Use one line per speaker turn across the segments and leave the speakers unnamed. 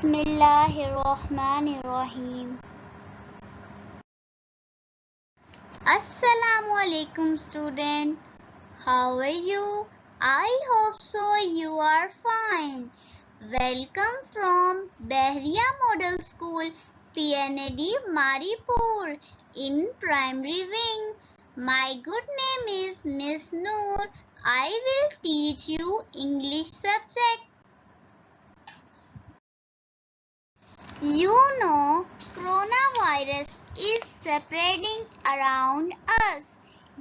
Bismillahirrahmanirrahim. Assalamu alaikum student. How are you? I hope so you are fine. Welcome from Behriya Model School, PNAD Maripur in Primary Wing. My good name is Miss Noor. I will teach you English subject. You know, coronavirus is spreading around us.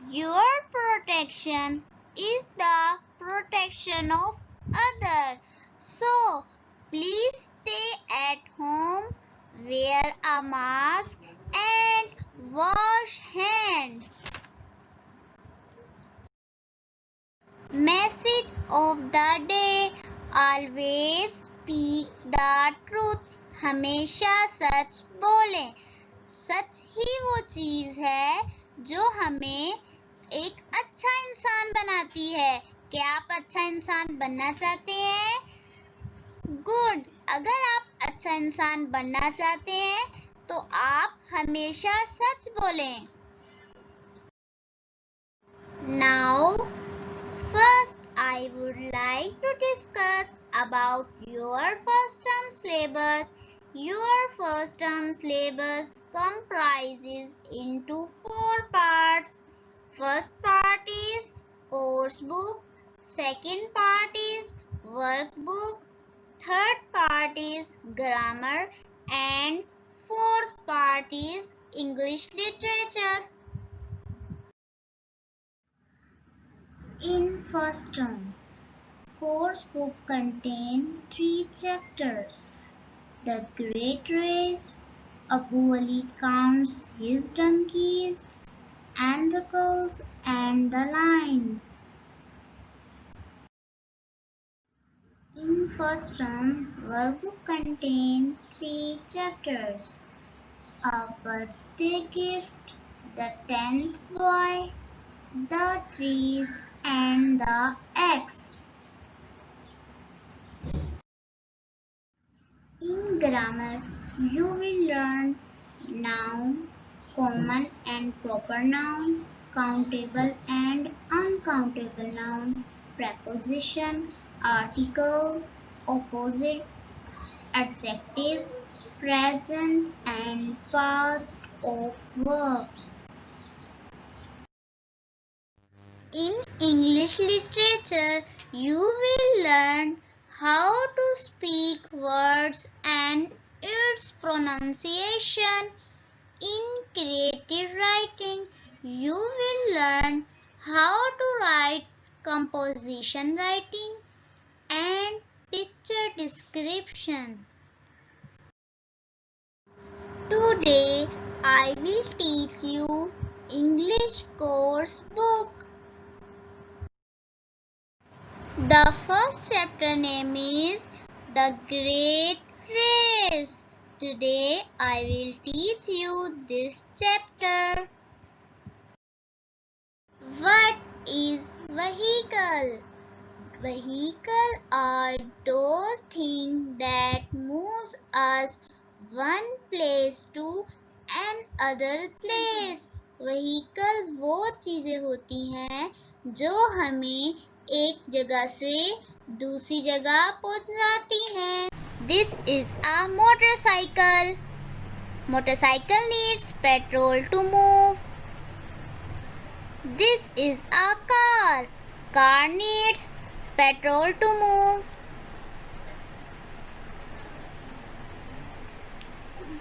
Your protection is the protection of others. So, please stay at home, wear a mask and wash hands. Message of the day: always speak the truth. हमेशा सच बोलें. सच ही वो चीज है जो हमें एक अच्छा इंसान बनाती है. क्या आप अच्छा इंसान बनना चाहते हैं? गुड. अगर आप अच्छा इंसान बनना चाहते हैं तो आप हमेशा सच बोलें. Now, first I would like to discuss about your first term syllabus. Your first term syllabus comprises into 4 parts. First part is course book, second part is workbook, third part is grammar and fourth part is English literature. In first term, course book contains 3 chapters. The Great Race, Abu Ali counts his donkeys, and the Gulls and the Lions. In first term, workbook contains 3 chapters. A birthday gift, the 10th boy, the trees and the eggs. In grammar, you will learn noun, common and proper noun, countable and uncountable noun, preposition, article, opposites, adjectives, present and past of verbs. In English literature, you will learn how to speak words and its pronunciation. In creative writing, you will learn how to write composition writing and picture description. Today, I will teach you English course book. The first chapter name is The Great Race. Today I will teach you this chapter. What is vehicle? Vehicle are those things that moves us one place to another place. Vehicle वो चीजें होती हैं जो हमें एक जगह से दूसरी जगह पहुंचाती हैं. This is a motorcycle. Motorcycle needs petrol to move. This is a car. Car needs petrol to move.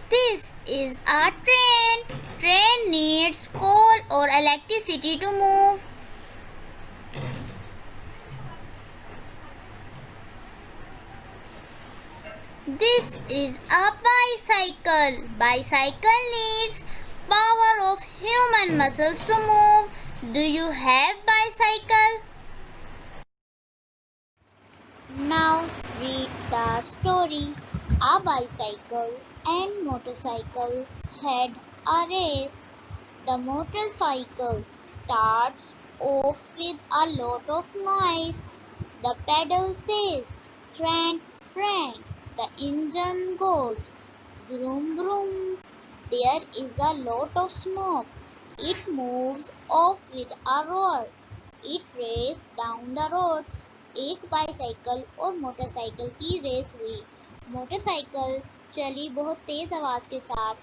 This is a train. Train needs coal or electricity to move. This is a bicycle. Bicycle needs power of human muscles to move. Do you have bicycle? Now read the story. A bicycle and motorcycle had a race. The motorcycle starts off with a lot of noise. The pedal says crank, crank. The engine goes. Vroom vroom. There is a lot of smoke. It moves off with a roar. It races down the road. एक bicycle और motorcycle की race हुई। Motorcycle चली बहुत तेज आवाज के साथ।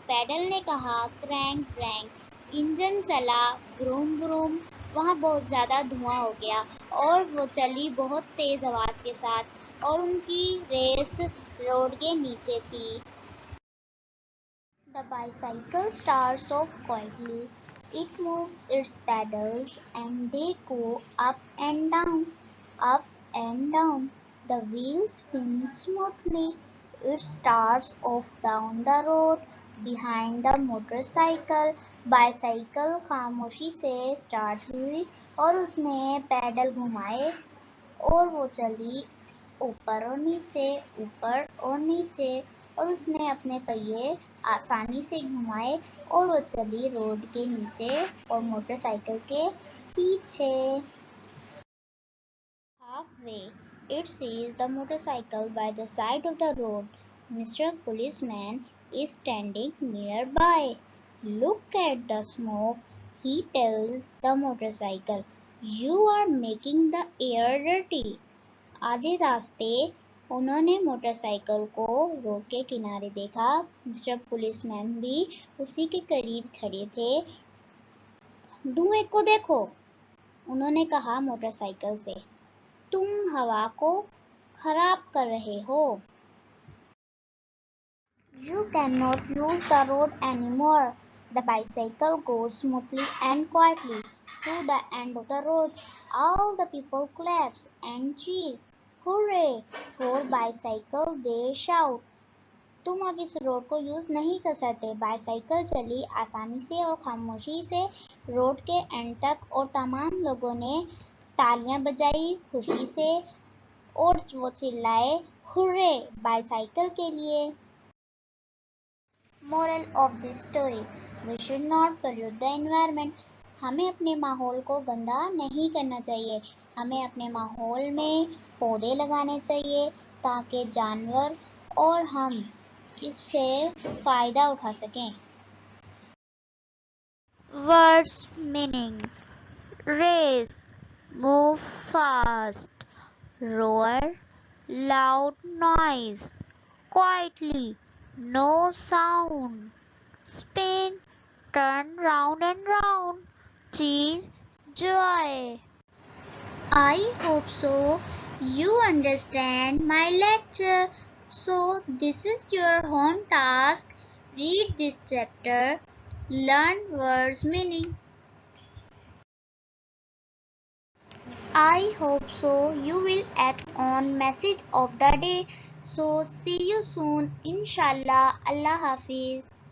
Pedal ने कहा क्रैंक क्रैंक। इंजन चला ब्रूम ब्रूम। वहाँ बहुत ज्यादा धुआं हो गया और वो चली बहुत तेज आवाज के साथ और उनकी रेस रोड के नीचे थी। The bicycle starts off quietly. It moves its pedals and they go up and down, up and down. The wheels spin smoothly. It starts off down the road behind the motorcycle. Bicycle खामोशी से start हुई और उसने pedal घुमाए और वो चली ऊपर और नीचे और उसने अपने पहिए आसानी से घुमाए और वो चली रोड के नीचे और मोटरसाइकिल के पीछे। Halfway, it sees the motorcycle by the side of the road. Mr. Policeman is standing nearby. Look at the smoke, he tells the motorcycle. You are making the air dirty. आधे रास्ते उन्होंने motorcycle को road के किनारे देखा। Mister policeman भी उसी के करीब खड़े थे। धुएं को देखो, उन्होंने कहा मोटरसाइकिल से, तुम हवा को खराब कर रहे हो। You cannot use the road anymore. The bicycle goes smoothly and quietly to the end of the road. All the people claps and cheer. Hooray for bicycle, they shout. तुम अब इस रोड को यूज नहीं कर सकते। Bicycle चली आसानी से और खामोशी से रोड के एंड तक और तमाम लोगों ने तालियां बजाई खुशी से और वो चिल्लाए हुर्रे बाइसाइकिल के लिए। Moral of this story: We should not pollute the environment. हमें अपने माहौल को गंदा नहीं करना चाहिए। हमें अपने माहौल में पौधे लगाने चाहिए ताकि जानवर और हम इससे फायदा उठा सकें। Words meanings: race, move fast, roar, loud noise, quietly, no sound, spin, turn round and round, cheer, joy. I hope so you understand my lecture. So this is your home task. Read this chapter, learn words meaning. I hope so you will act on message of the day. So see you soon, inshallah. Allah Hafiz.